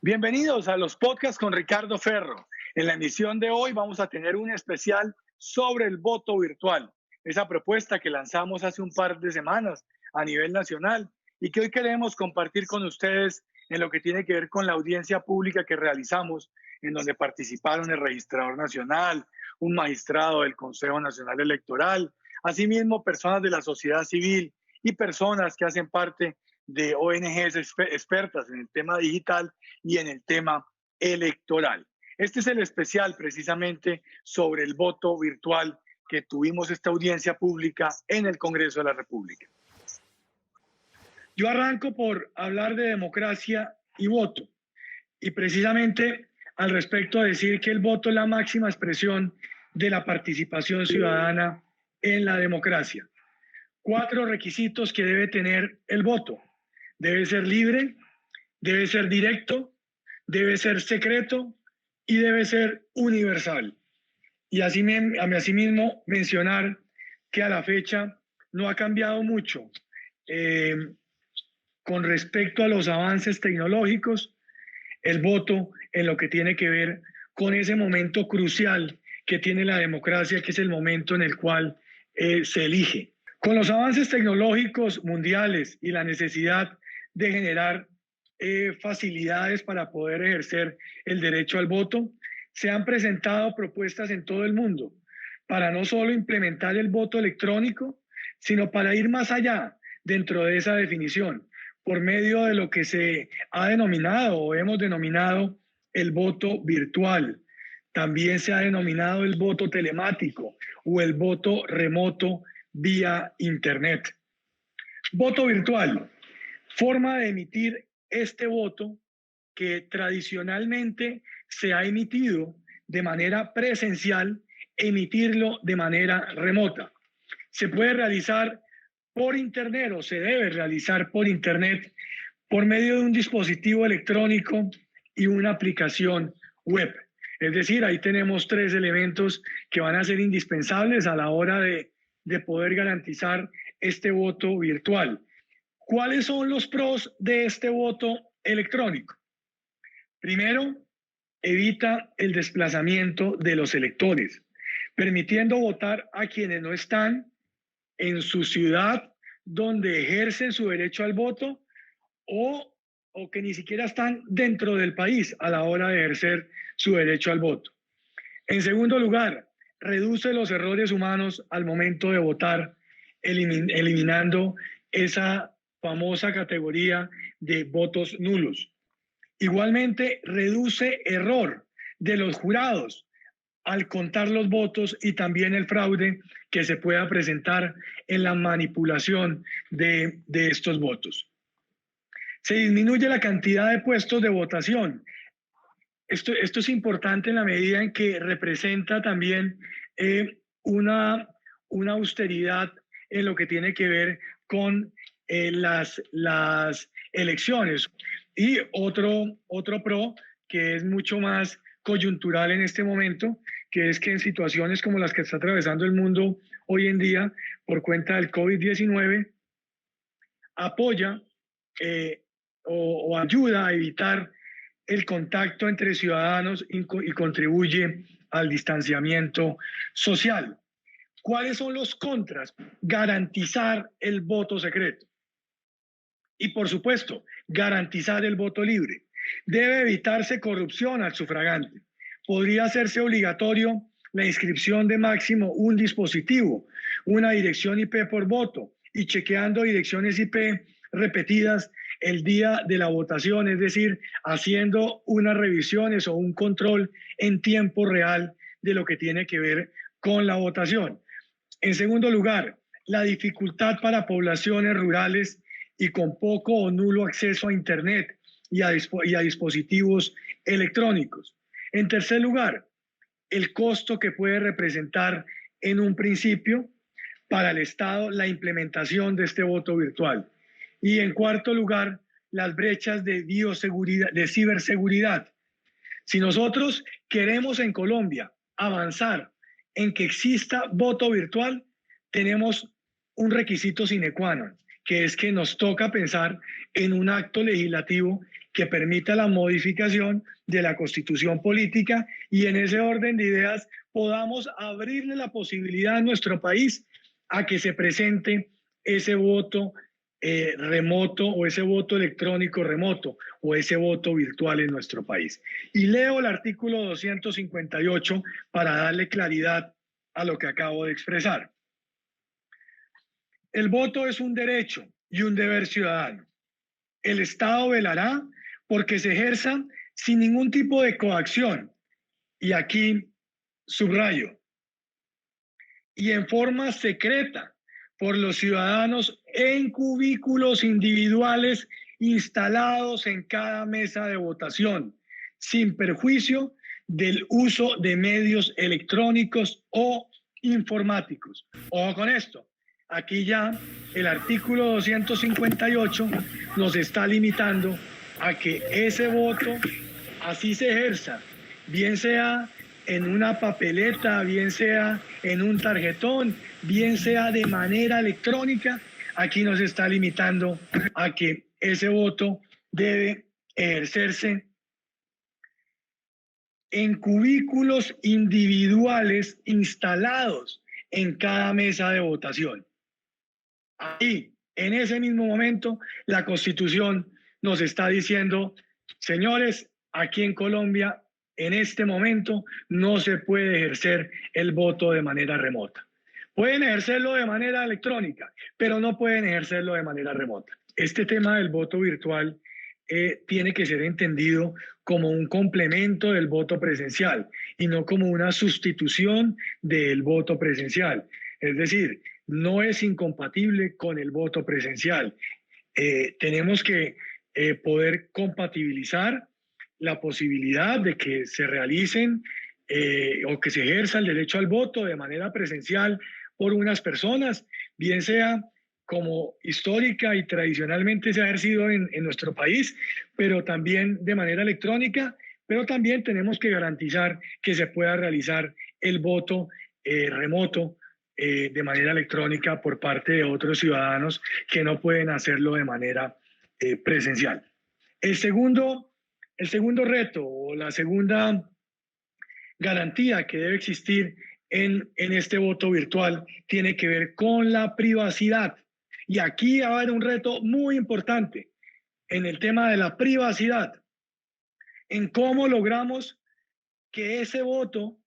Bienvenidos a los podcasts con Ricardo Ferro. En la emisión de hoy vamos a tener un especial sobre el voto virtual, esa propuesta que lanzamos hace un par de semanas a nivel nacional y que hoy queremos compartir con ustedes en lo que tiene que ver con la audiencia pública que realizamos, en donde participaron el registrador nacional, un magistrado del Consejo Nacional Electoral, asimismo personas de la sociedad civil y personas que hacen parte de ONGs expertas en el tema digital y en el tema electoral. Este es el especial precisamente sobre el voto virtual que tuvimos esta audiencia pública en el Congreso de la República. Yo arranco por hablar de democracia y voto y precisamente al respecto decir que el voto es la máxima expresión de la participación ciudadana en la democracia. 4 requisitos que debe tener el voto. Debe ser libre, debe ser directo, debe ser secreto y debe ser universal. Y asimismo mencionar que a la fecha no ha cambiado mucho con respecto a los avances tecnológicos, el voto en lo que tiene que ver con ese momento crucial que tiene la democracia, que es el momento en el cual se elige. Con los avances tecnológicos mundiales y la necesidad de generar facilidades para poder ejercer el derecho al voto, se han presentado propuestas en todo el mundo para no solo implementar el voto electrónico, sino para ir más allá dentro de esa definición, por medio de lo que se ha denominado o hemos denominado el voto virtual. También se ha denominado el voto telemático o el voto remoto vía Internet. Voto virtual, forma de emitir este voto que tradicionalmente se ha emitido de manera presencial, emitirlo de manera remota. Se puede realizar por Internet o se debe realizar por Internet por medio de un dispositivo electrónico y una aplicación web. Es decir, ahí tenemos 3 elementos que van a ser indispensables a la hora de poder garantizar este voto virtual. ¿Cuáles son los pros de este voto electrónico? Primero, evita el desplazamiento de los electores, permitiendo votar a quienes no están en su ciudad donde ejercen su derecho al voto o que ni siquiera están dentro del país a la hora de ejercer su derecho al voto. En segundo lugar, reduce los errores humanos al momento de votar, eliminando esa famosa categoría de votos nulos. Igualmente, reduce error de los jurados al contar los votos y también el fraude que se pueda presentar en la manipulación de estos votos. Se disminuye la cantidad de puestos de votación. Esto es importante en la medida en que representa también una austeridad en lo que tiene que ver con las elecciones. Y otro pro que es mucho más coyuntural en este momento, que es que en situaciones como las que está atravesando el mundo hoy en día por cuenta del COVID-19, apoya o ayuda a evitar el contacto entre ciudadanos y contribuye al distanciamiento social. ¿Cuáles son los contras? Garantizar el voto secreto. Y por supuesto, garantizar el voto libre. Debe evitarse corrupción al sufragante. Podría hacerse obligatorio la inscripción de máximo un dispositivo, una dirección IP por voto y chequeando direcciones IP repetidas el día de la votación, es decir, haciendo unas revisiones o un control en tiempo real de lo que tiene que ver con la votación. En segundo lugar, la dificultad para poblaciones rurales y con poco o nulo acceso a Internet y a dispositivos electrónicos. En tercer lugar, el costo que puede representar en un principio para el Estado la implementación de este voto virtual. Y en cuarto lugar, las brechas de bioseguridad, de ciberseguridad. Si nosotros queremos en Colombia avanzar en que exista voto virtual, tenemos un requisito sine qua non, que es que nos toca pensar en un acto legislativo que permita la modificación de la Constitución política y en ese orden de ideas podamos abrirle la posibilidad a nuestro país a que se presente ese voto remoto o ese voto electrónico remoto o ese voto virtual en nuestro país. Y leo el artículo 258 para darle claridad a lo que acabo de expresar. El voto es un derecho y un deber ciudadano. El Estado velará porque se ejerzan sin ningún tipo de coacción, y aquí subrayo, y en forma secreta por los ciudadanos en cubículos individuales instalados en cada mesa de votación, sin perjuicio del uso de medios electrónicos o informáticos. Ojo con esto. Aquí ya el artículo 258 nos está limitando a que ese voto así se ejerza, bien sea en una papeleta, bien sea en un tarjetón, bien sea de manera electrónica, aquí nos está limitando a que ese voto debe ejercerse en cubículos individuales instalados en cada mesa de votación. Ahí, en ese mismo momento, la Constitución nos está diciendo, señores, aquí en Colombia, en este momento, no se puede ejercer el voto de manera remota. Pueden ejercerlo de manera electrónica, pero no pueden ejercerlo de manera remota. Este tema del voto virtual tiene que ser entendido como un complemento del voto presencial y no como una sustitución del voto presencial. Es decir, no es incompatible con el voto presencial. Tenemos que poder compatibilizar la posibilidad de que se realicen o que se ejerza el derecho al voto de manera presencial por unas personas, bien sea como histórica y tradicionalmente se ha ejercido en nuestro país, pero también de manera electrónica, pero también tenemos que garantizar que se pueda realizar el voto remoto de manera electrónica por parte de otros ciudadanos que no pueden hacerlo de manera presencial. El segundo reto o la segunda garantía que debe existir en este voto virtual tiene que ver con la privacidad. Y aquí va a haber un reto muy importante en el tema de la privacidad, en cómo logramos que ese voto,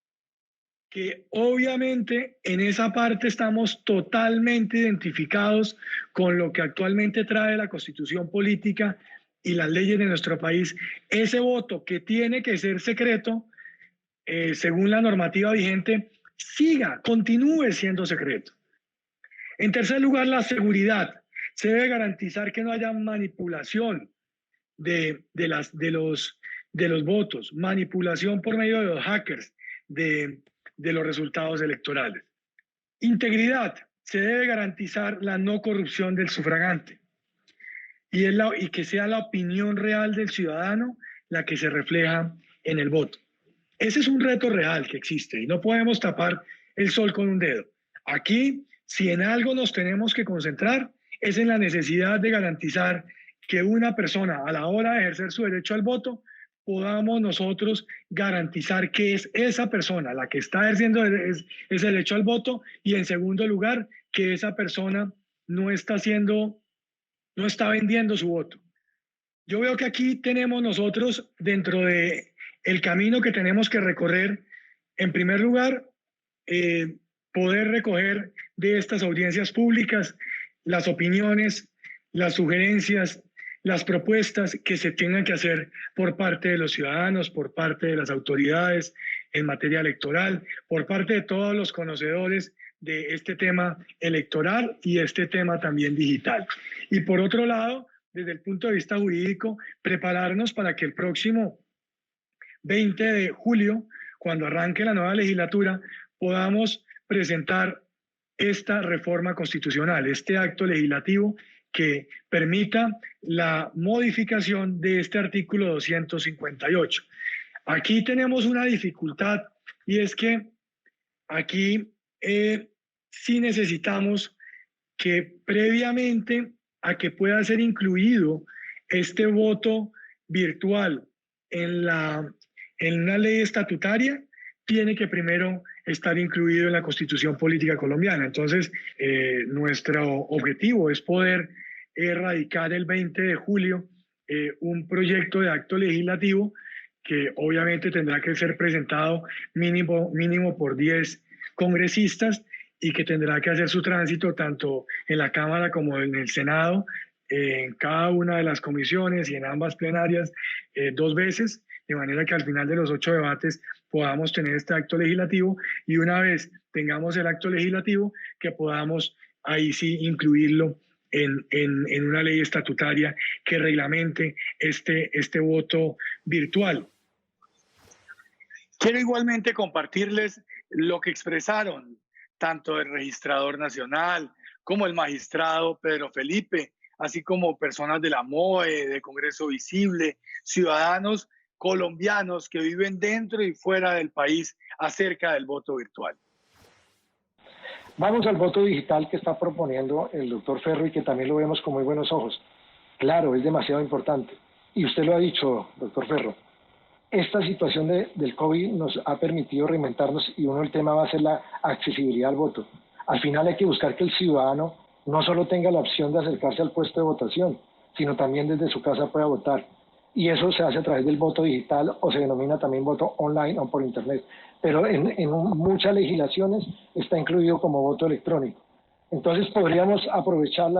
que obviamente en esa parte estamos totalmente identificados con lo que actualmente trae la Constitución política y las leyes de nuestro país, ese voto que tiene que ser secreto, según la normativa vigente, continúe siendo secreto. En tercer lugar, la seguridad. Se debe garantizar que no haya manipulación de los votos, manipulación por medio de los hackers de los resultados electorales. Integridad. Se debe garantizar la no corrupción del sufragante y que sea la opinión real del ciudadano la que se refleja en el voto. Ese es un reto real que existe y no podemos tapar el sol con un dedo. Aquí, si en algo nos tenemos que concentrar, es en la necesidad de garantizar que una persona a la hora de ejercer su derecho al voto, podamos nosotros garantizar que es esa persona la que está ejerciendo ese derecho al voto y en segundo lugar, que esa persona no está vendiendo su voto. Yo veo que aquí tenemos nosotros dentro de el camino que tenemos que recorrer, en primer lugar, poder recoger de estas audiencias públicas las opiniones, las sugerencias, las propuestas que se tengan que hacer por parte de los ciudadanos, por parte de las autoridades en materia electoral, por parte de todos los conocedores de este tema electoral y este tema también digital. Y por otro lado, desde el punto de vista jurídico, prepararnos para que el próximo 20 de julio, cuando arranque la nueva legislatura, podamos presentar esta reforma constitucional, este acto legislativo que permita la modificación de este artículo 258. Aquí tenemos una dificultad y es que aquí sí necesitamos que previamente a que pueda ser incluido este voto virtual en una ley estatutaria tiene que primero estar incluido en la Constitución Política Colombiana. Entonces, nuestro objetivo es poder erradicar el 20 de julio un proyecto de acto legislativo que obviamente tendrá que ser presentado mínimo por 10 congresistas y que tendrá que hacer su tránsito tanto en la Cámara como en el Senado, en cada una de las comisiones y en ambas plenarias 2 veces, de manera que al final de los 8 debates podamos tener este acto legislativo y una vez tengamos el acto legislativo que podamos ahí sí incluirlo en una ley estatutaria que reglamente este voto virtual. Quiero igualmente compartirles lo que expresaron tanto el registrador nacional como el magistrado Pedro Felipe, así como personas de la MOE, de Congreso Visible, ciudadanos colombianos que viven dentro y fuera del país acerca del voto virtual. Vamos al voto digital que está proponiendo el doctor Ferro y que también lo vemos con muy buenos ojos. Claro, es demasiado importante. Y usted lo ha dicho, doctor Ferro. Esta situación del COVID nos ha permitido reinventarnos y uno del tema va a ser la accesibilidad al voto. Al final hay que buscar que el ciudadano no solo tenga la opción de acercarse al puesto de votación, sino también desde su casa pueda votar. Y eso se hace a través del voto digital o se denomina también voto online o por internet. Pero en muchas legislaciones está incluido como voto electrónico. Entonces podríamos aprovechar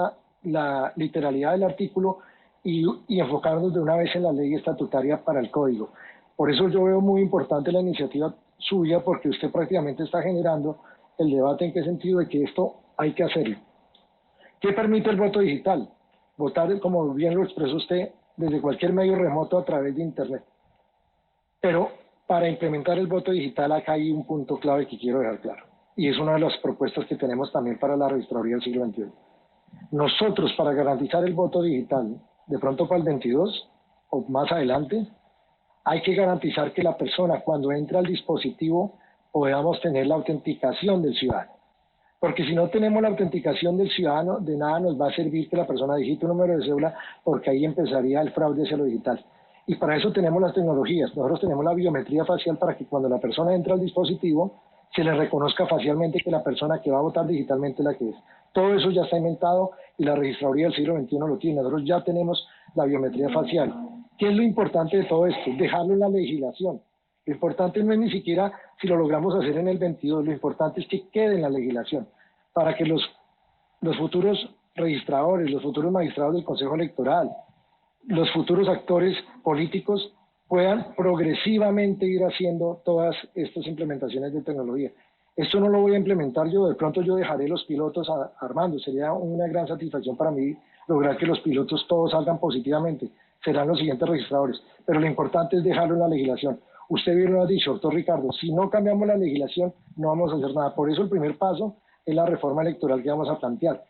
la literalidad del artículo y enfocarnos de una vez en la ley estatutaria para el código. Por eso yo veo muy importante la iniciativa suya, porque usted prácticamente está generando el debate en qué sentido de que esto hay que hacerlo. ¿Qué permite el voto digital? Votar, como bien lo expresó usted, desde cualquier medio remoto a través de Internet. Pero para implementar el voto digital acá hay un punto clave que quiero dejar claro. Y es una de las propuestas que tenemos también para la Registraduría del siglo XXI. Nosotros, para garantizar el voto digital, de pronto para el 22 o más adelante, hay que garantizar que la persona cuando entra al dispositivo podamos tener la autenticación del ciudadano. Porque si no tenemos la autenticación del ciudadano, de nada nos va a servir que la persona digite un número de cédula, porque ahí empezaría el fraude hacia lo digital. Y para eso tenemos las tecnologías. Nosotros tenemos la biometría facial para que cuando la persona entra al dispositivo se le reconozca facialmente que la persona que va a votar digitalmente es la que es. Todo eso ya está inventado y la Registraduría del siglo XXI lo tiene. Nosotros ya tenemos la biometría facial. ¿Qué es lo importante de todo esto? Dejarlo en la legislación. Lo importante no es ni siquiera si lo logramos hacer en el 22, lo importante es que quede en la legislación, para que los futuros registradores, los futuros magistrados del Consejo Electoral, los futuros actores políticos puedan progresivamente ir haciendo todas estas implementaciones de tecnología. Esto no lo voy a implementar yo, de pronto yo dejaré los pilotos armando. Sería una gran satisfacción para mí lograr que los pilotos todos salgan positivamente. Serán los siguientes registradores, pero lo importante es dejarlo en la legislación. Usted bien lo ha dicho, doctor Ricardo, si no cambiamos la legislación no vamos a hacer nada. Por eso el primer paso es la reforma electoral que vamos a plantear.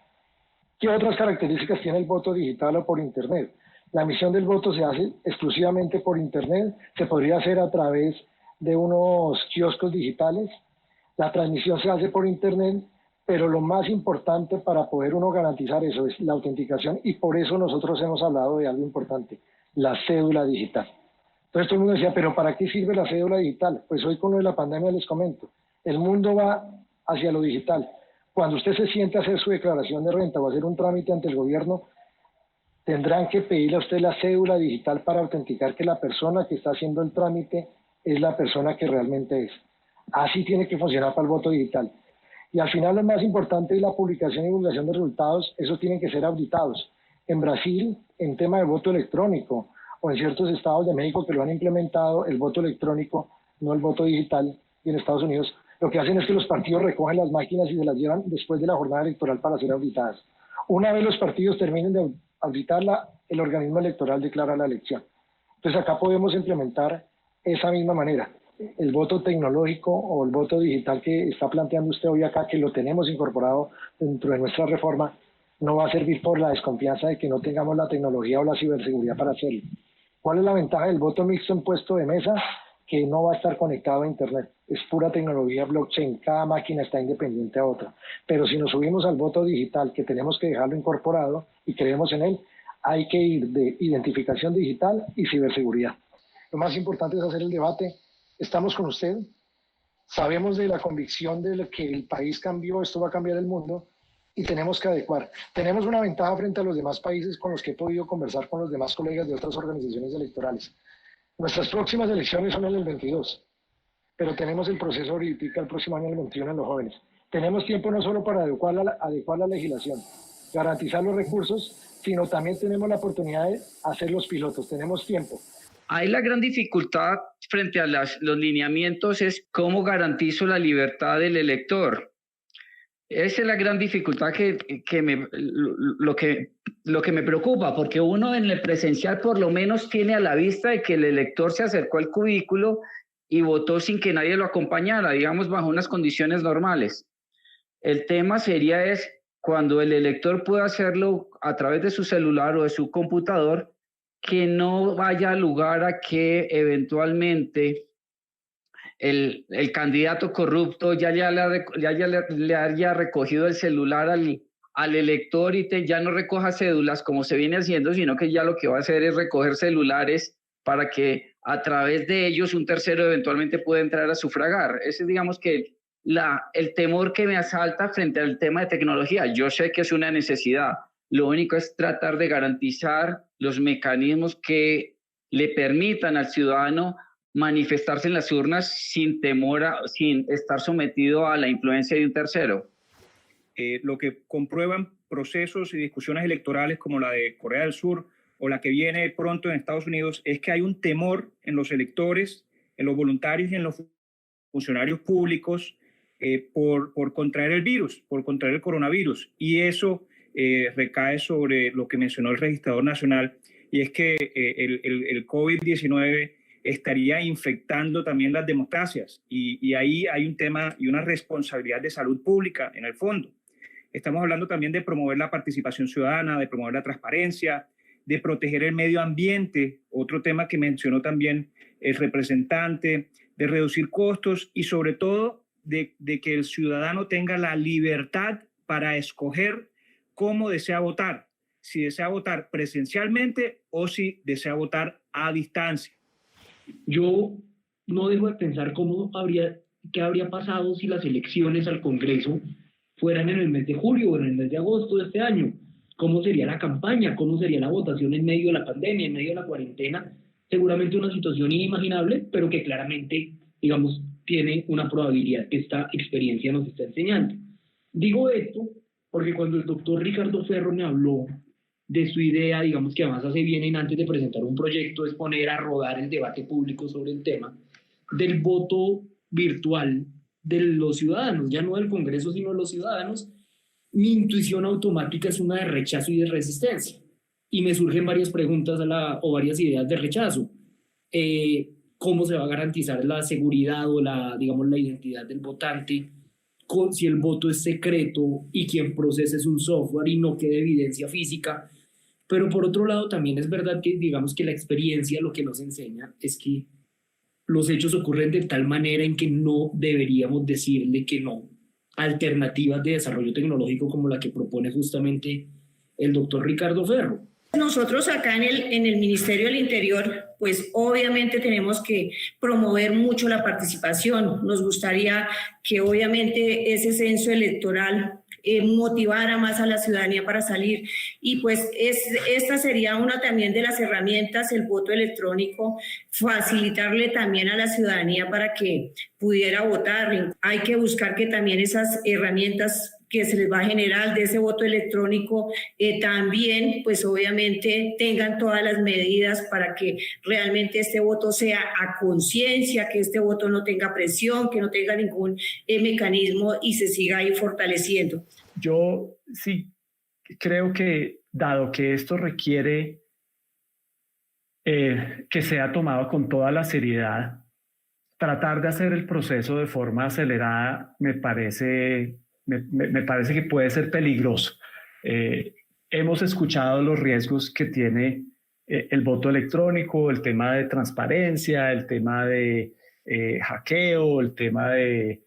¿Qué otras características tiene el voto digital o por Internet? La emisión del voto se hace exclusivamente por Internet, se podría hacer a través de unos kioscos digitales. La transmisión se hace por Internet, pero lo más importante para poder uno garantizar eso es la autenticación, y por eso nosotros hemos hablado de algo importante, la cédula digital. Entonces todo el mundo decía, ¿pero para qué sirve la cédula digital? Pues hoy con lo de la pandemia les comento, el mundo va hacia lo digital. Cuando usted se siente a hacer su declaración de renta o hacer un trámite ante el gobierno, tendrán que pedirle a usted la cédula digital para autenticar que la persona que está haciendo el trámite es la persona que realmente es. Así tiene que funcionar para el voto digital. Y al final lo más importante es la publicación y divulgación de resultados. Esos tienen que ser auditados. En Brasil, en tema de voto electrónico, o en ciertos estados de México que lo han implementado, el voto electrónico, no el voto digital, y en Estados Unidos, lo que hacen es que los partidos recogen las máquinas y se las llevan después de la jornada electoral para ser auditadas. Una vez los partidos terminen de auditarla, el organismo electoral declara la elección. Entonces acá podemos implementar esa misma manera. El voto tecnológico o el voto digital que está planteando usted hoy acá, que lo tenemos incorporado dentro de nuestra reforma, no va a servir por la desconfianza de que no tengamos la tecnología o la ciberseguridad para hacerlo. ¿Cuál es la ventaja del voto mixto en puesto de mesa? Que no va a estar conectado a Internet. Es pura tecnología blockchain. Cada máquina está independiente a otra. Pero si nos subimos al voto digital, que tenemos que dejarlo incorporado y creemos en él, hay que ir de identificación digital y ciberseguridad. Lo más importante es hacer el debate. Estamos con usted. Sabemos de la convicción de lo que el país cambió, esto va a cambiar el mundo y tenemos que adecuar. Tenemos una ventaja frente a los demás países con los que he podido conversar con los demás colegas de otras organizaciones electorales. Nuestras próximas elecciones son en el 22, pero tenemos el proceso ahorita el próximo año, el 21, en los jóvenes. Tenemos tiempo no solo para adecuar la legislación, garantizar los recursos, sino también tenemos la oportunidad de hacer los pilotos. Tenemos tiempo. Ahí la gran dificultad frente a los lineamientos es cómo garantizo la libertad del elector. Esa es la gran dificultad lo que me preocupa, porque uno en el presencial por lo menos tiene a la vista de que el elector se acercó al cubículo y votó sin que nadie lo acompañara, digamos, bajo unas condiciones normales. El tema sería cuando el elector pueda hacerlo a través de su celular o de su computador, que no vaya a lugar a que eventualmente el candidato corrupto ya le haya recogido el celular al elector y ya no recoja cédulas como se viene haciendo, sino que ya lo que va a hacer es recoger celulares para que a través de ellos un tercero eventualmente pueda entrar a sufragar. Ese es, digamos, que el temor que me asalta frente al tema de tecnología. Yo sé que es una necesidad. Lo único es tratar de garantizar los mecanismos que le permitan al ciudadano manifestarse en las urnas sin temor, sin estar sometido a la influencia de un tercero. Lo que comprueban procesos y discusiones electorales como la de Corea del Sur o la que viene pronto en Estados Unidos es que hay un temor en los electores, en los voluntarios y en los funcionarios públicos por contraer el virus, por contraer el coronavirus. Y eso recae sobre lo que mencionó el registrador nacional, y es que el COVID-19 estaría infectando también las democracias, y ahí hay un tema y una responsabilidad de salud pública en el fondo. Estamos hablando también de promover la participación ciudadana, de promover la transparencia, de proteger el medio ambiente, otro tema que mencionó también el representante, de reducir costos y sobre todo de que el ciudadano tenga la libertad para escoger cómo desea votar, si desea votar presencialmente o si desea votar a distancia. Yo no dejo de pensar qué habría pasado si las elecciones al Congreso fueran en el mes de julio o en el mes de agosto de este año. ¿Cómo sería la campaña? ¿Cómo sería la votación en medio de la pandemia, en medio de la cuarentena? Seguramente una situación inimaginable, pero que claramente, digamos, tiene una probabilidad que esta experiencia nos está enseñando. Digo esto porque cuando el doctor Ricardo Ferro me habló de su idea, digamos que además hace bien en antes de presentar un proyecto, es poner a rodar el debate público sobre el tema del voto virtual de los ciudadanos, ya no del Congreso, sino de los ciudadanos. Mi intuición automática es una de rechazo y de resistencia. Y me surgen varias preguntas o varias ideas de rechazo. ¿Cómo se va a garantizar la seguridad o la identidad del votante si el voto es secreto y quien procesa es un software y no queda evidencia física? Pero por otro lado también es verdad que digamos que la experiencia lo que nos enseña es que los hechos ocurren de tal manera en que no deberíamos decirle que no a alternativas de desarrollo tecnológico como la que propone justamente el doctor Ricardo Ferro. Nosotros acá en el Ministerio del Interior, pues obviamente tenemos que promover mucho la participación. Nos gustaría que obviamente ese censo electoral motivara más a la ciudadanía para salir, y pues esta sería una también de las herramientas, el voto electrónico, facilitarle también a la ciudadanía para que pudiera votar. Hay que buscar que también esas herramientas que se les va a generar de ese voto electrónico también pues obviamente tengan todas las medidas para que realmente este voto sea a conciencia, que este voto no tenga presión, que no tenga ningún mecanismo y se siga ahí fortaleciendo. Yo sí creo que, dado que esto requiere que sea tomado con toda la seriedad, tratar de hacer el proceso de forma acelerada me parece que puede ser peligroso. Hemos escuchado los riesgos que tiene el voto electrónico, el tema de transparencia, el tema de hackeo, el tema de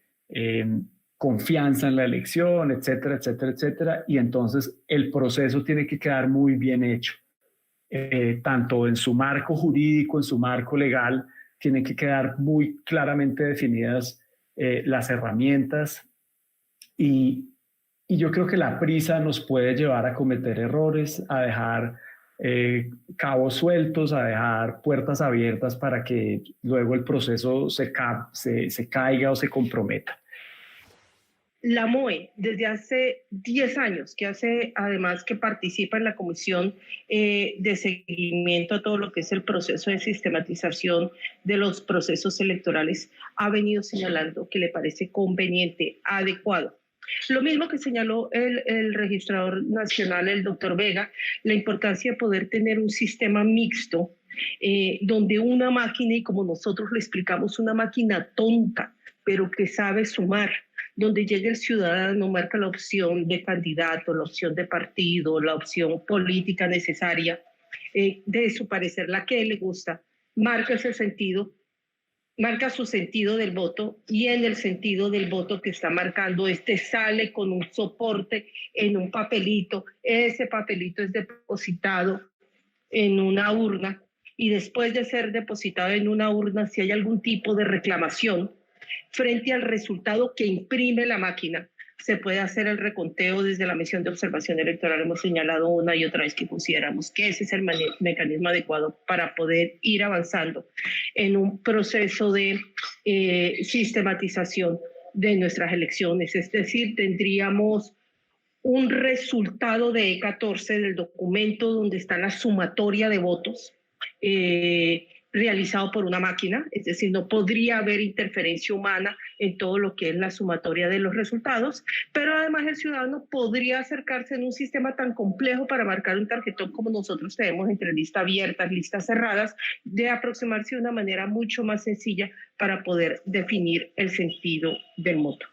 confianza en la elección, etcétera, etcétera, etcétera. Y entonces el proceso tiene que quedar muy bien hecho. tanto en su marco jurídico, en su marco legal, tienen que quedar muy claramente definidas las herramientas y yo creo que la prisa nos puede llevar a cometer errores, a dejar cabos sueltos, a dejar puertas abiertas para que luego el proceso se caiga o se comprometa. La MOE, desde hace 10 años, además que participa en la comisión de seguimiento a todo lo que es el proceso de sistematización de los procesos electorales, ha venido señalando que le parece conveniente, adecuado. Lo mismo que señaló el registrador nacional, el doctor Vega, la importancia de poder tener un sistema mixto donde una máquina, y como nosotros lo explicamos, una máquina tonta, pero que sabe sumar, donde llega el ciudadano, marca la opción de candidato, la opción de partido, la opción política necesaria, de su parecer, la que le gusta, marca ese sentido, marca su sentido del voto y en el sentido del voto que está marcando, sale con un soporte en un papelito, ese papelito es depositado en una urna y después de ser depositado en una urna, si hay algún tipo de reclamación frente al resultado que imprime la máquina, se puede hacer el reconteo desde la misión de observación electoral. Hemos señalado una y otra vez que consideramos que ese es el mecanismo adecuado para poder ir avanzando en un proceso de sistematización de nuestras elecciones. Es decir, tendríamos un resultado de E14 del documento donde está la sumatoria de votos realizado por una máquina, es decir, no podría haber interferencia humana en todo lo que es la sumatoria de los resultados, pero además el ciudadano podría acercarse en un sistema tan complejo para marcar un tarjetón como nosotros tenemos entre listas abiertas, listas cerradas, de aproximarse de una manera mucho más sencilla para poder definir el sentido del voto.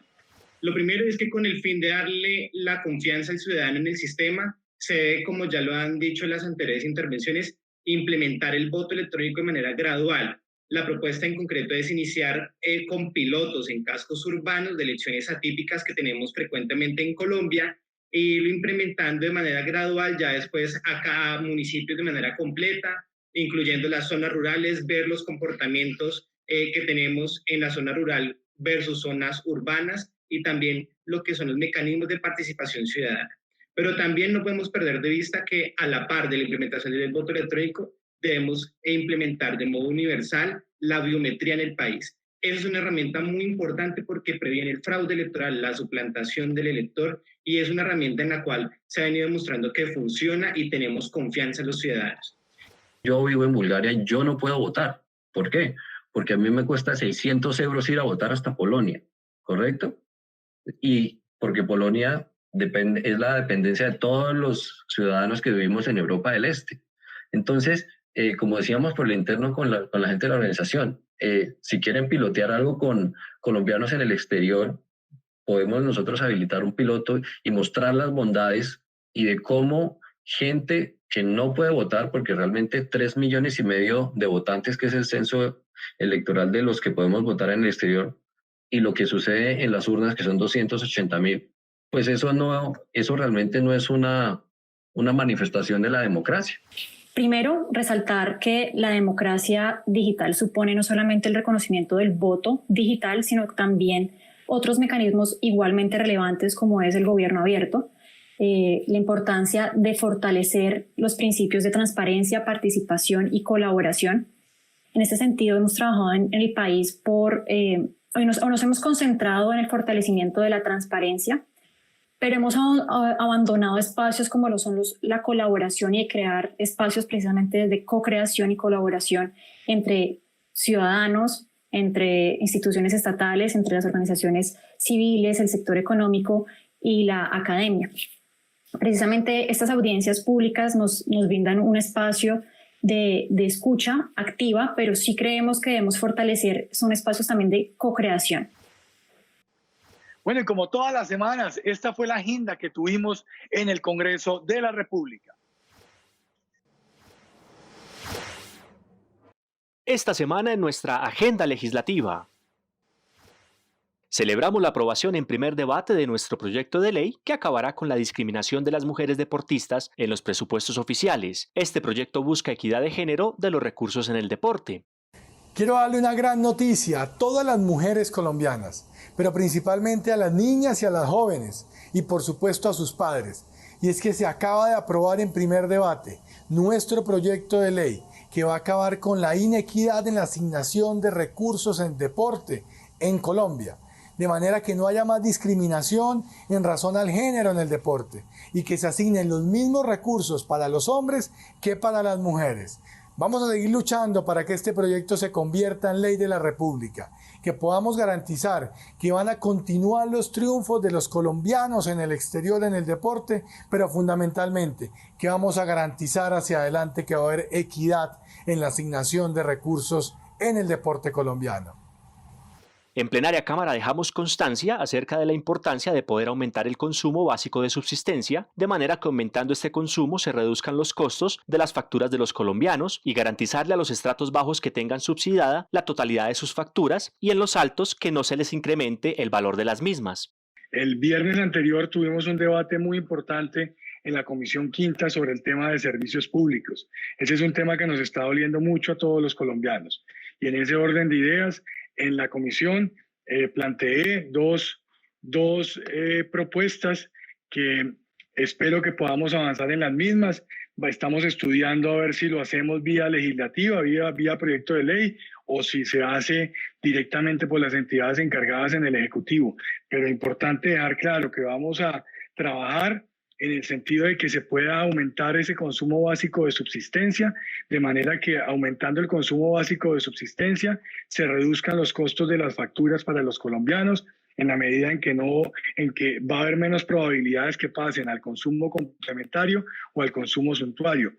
Lo primero es que con el fin de darle la confianza al ciudadano en el sistema, se debe, como ya lo han dicho en las anteriores intervenciones, implementar el voto electrónico de manera gradual. La propuesta en concreto es iniciar con pilotos en cascos urbanos de elecciones atípicas que tenemos frecuentemente en Colombia e irlo implementando de manera gradual, ya después a cada municipio de manera completa, incluyendo las zonas rurales, ver los comportamientos que tenemos en la zona rural versus zonas urbanas y también lo que son los mecanismos de participación ciudadana. Pero también no podemos perder de vista que a la par de la implementación del voto electrónico debemos implementar de modo universal la biometría en el país. Esa es una herramienta muy importante porque previene el fraude electoral, la suplantación del elector y es una herramienta en la cual se ha venido demostrando que funciona y tenemos confianza en los ciudadanos. Yo vivo en Bulgaria y yo no puedo votar. ¿Por qué? Porque a mí me cuesta 600 euros ir a votar hasta Polonia, ¿correcto? Y porque Polonia es la dependencia de todos los ciudadanos que vivimos en Europa del Este. Entonces, como decíamos por el interno con la gente de la organización, si quieren pilotear algo con colombianos en el exterior, podemos nosotros habilitar un piloto y mostrar las bondades y de cómo gente que no puede votar, porque realmente 3,5 millones de votantes, que es el censo electoral de los que podemos votar en el exterior, y lo que sucede en las urnas, que son 280,000, pues eso realmente no es una manifestación de la democracia. Primero, resaltar que la democracia digital supone no solamente el reconocimiento del voto digital, sino también otros mecanismos igualmente relevantes como es el gobierno abierto, la importancia de fortalecer los principios de transparencia, participación y colaboración. En este sentido, hemos trabajado en el país nos hemos concentrado en el fortalecimiento de la transparencia, pero hemos abandonado espacios como lo son la colaboración y de crear espacios precisamente de co-creación y colaboración entre ciudadanos, entre instituciones estatales, entre las organizaciones civiles, el sector económico y la academia. Precisamente estas audiencias públicas nos brindan un espacio de escucha activa, pero sí creemos que debemos fortalecer, son espacios también de co-creación. Bueno, y como todas las semanas, esta fue la agenda que tuvimos en el Congreso de la República. Esta semana en nuestra agenda legislativa. Celebramos la aprobación en primer debate de nuestro proyecto de ley que acabará con la discriminación de las mujeres deportistas en los presupuestos oficiales. Este proyecto busca equidad de género de los recursos en el deporte. Quiero darle una gran noticia a todas las mujeres colombianas, pero principalmente a las niñas y a las jóvenes, y por supuesto a sus padres. Y es que se acaba de aprobar en primer debate nuestro proyecto de ley que va a acabar con la inequidad en la asignación de recursos en deporte en Colombia, de manera que no haya más discriminación en razón al género en el deporte y que se asignen los mismos recursos para los hombres que para las mujeres. Vamos a seguir luchando para que este proyecto se convierta en ley de la República, que podamos garantizar que van a continuar los triunfos de los colombianos en el exterior en el deporte, pero fundamentalmente que vamos a garantizar hacia adelante que va a haber equidad en la asignación de recursos en el deporte colombiano. En plenaria Cámara dejamos constancia acerca de la importancia de poder aumentar el consumo básico de subsistencia, de manera que aumentando este consumo se reduzcan los costos de las facturas de los colombianos y garantizarle a los estratos bajos que tengan subsidiada la totalidad de sus facturas y en los altos que no se les incremente el valor de las mismas. El viernes anterior tuvimos un debate muy importante en la Comisión Quinta sobre el tema de servicios públicos. Ese es un tema que nos está doliendo mucho a todos los colombianos. Y en ese orden de ideas, en la comisión planteé dos propuestas que espero que podamos avanzar en las mismas. Estamos estudiando a ver si lo hacemos vía legislativa, vía proyecto de ley, o si se hace directamente por las entidades encargadas en el Ejecutivo. Pero es importante dejar claro que vamos a trabajar en el sentido de que se pueda aumentar ese consumo básico de subsistencia, de manera que aumentando el consumo básico de subsistencia se reduzcan los costos de las facturas para los colombianos, en la medida en que va a haber menos probabilidades que pasen al consumo complementario o al consumo suntuario,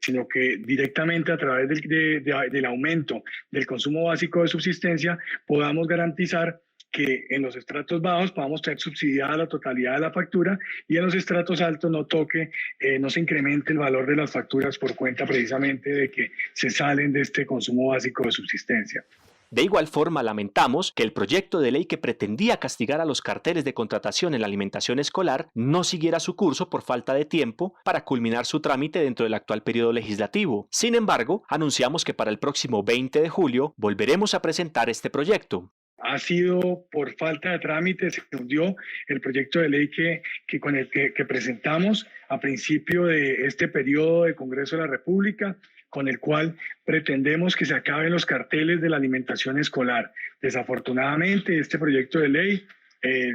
sino que directamente a través del aumento del consumo básico de subsistencia podamos garantizar que en los estratos bajos podamos tener subsidiada la totalidad de la factura y en los estratos altos no se incremente el valor de las facturas por cuenta precisamente de que se salen de este consumo básico de subsistencia. De igual forma, lamentamos que el proyecto de ley que pretendía castigar a los carteles de contratación en la alimentación escolar no siguiera su curso por falta de tiempo para culminar su trámite dentro del actual periodo legislativo. Sin embargo, anunciamos que para el próximo 20 de julio volveremos a presentar este proyecto. Ha sido por falta de trámite, se hundió el proyecto de ley que presentamos a principio de este periodo de Congreso de la República, con el cual pretendemos que se acaben los carteles de la alimentación escolar. Desafortunadamente, este proyecto de ley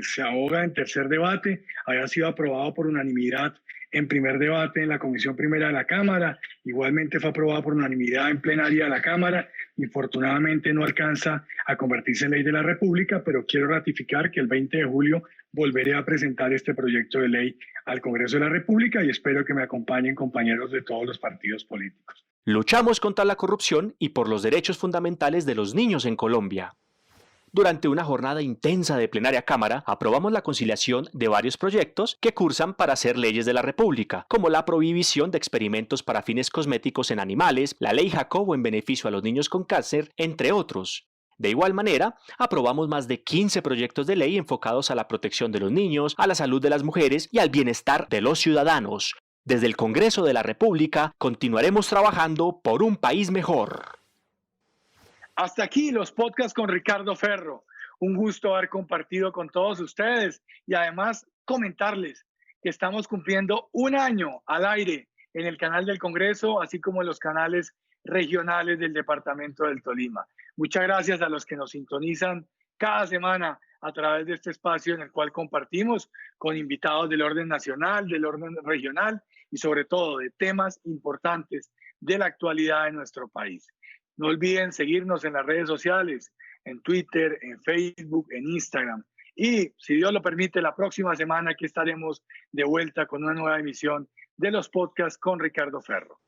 se ahoga en tercer debate, había sido aprobado por unanimidad en primer debate en la Comisión Primera de la Cámara, igualmente fue aprobado por unanimidad en plenaria de la Cámara, infortunadamente no alcanza a convertirse en ley de la República, pero quiero ratificar que el 20 de julio volveré a presentar este proyecto de ley al Congreso de la República y espero que me acompañen compañeros de todos los partidos políticos. Luchamos contra la corrupción y por los derechos fundamentales de los niños en Colombia. Durante una jornada intensa de plenaria Cámara, aprobamos la conciliación de varios proyectos que cursan para ser leyes de la República, como la prohibición de experimentos para fines cosméticos en animales, la ley Jacobo en beneficio a los niños con cáncer, entre otros. De igual manera, aprobamos más de 15 proyectos de ley enfocados a la protección de los niños, a la salud de las mujeres y al bienestar de los ciudadanos. Desde el Congreso de la República, continuaremos trabajando por un país mejor. Hasta aquí los podcasts con Ricardo Ferro. Un gusto haber compartido con todos ustedes y además comentarles que estamos cumpliendo un año al aire en el canal del Congreso, así como en los canales regionales del departamento del Tolima. Muchas gracias a los que nos sintonizan cada semana a través de este espacio en el cual compartimos con invitados del orden nacional, del orden regional y sobre todo de temas importantes de la actualidad de nuestro país. No olviden seguirnos en las redes sociales, en Twitter, en Facebook, en Instagram. Y si Dios lo permite, la próxima semana aquí estaremos de vuelta con una nueva emisión de los podcasts con Ricardo Ferro.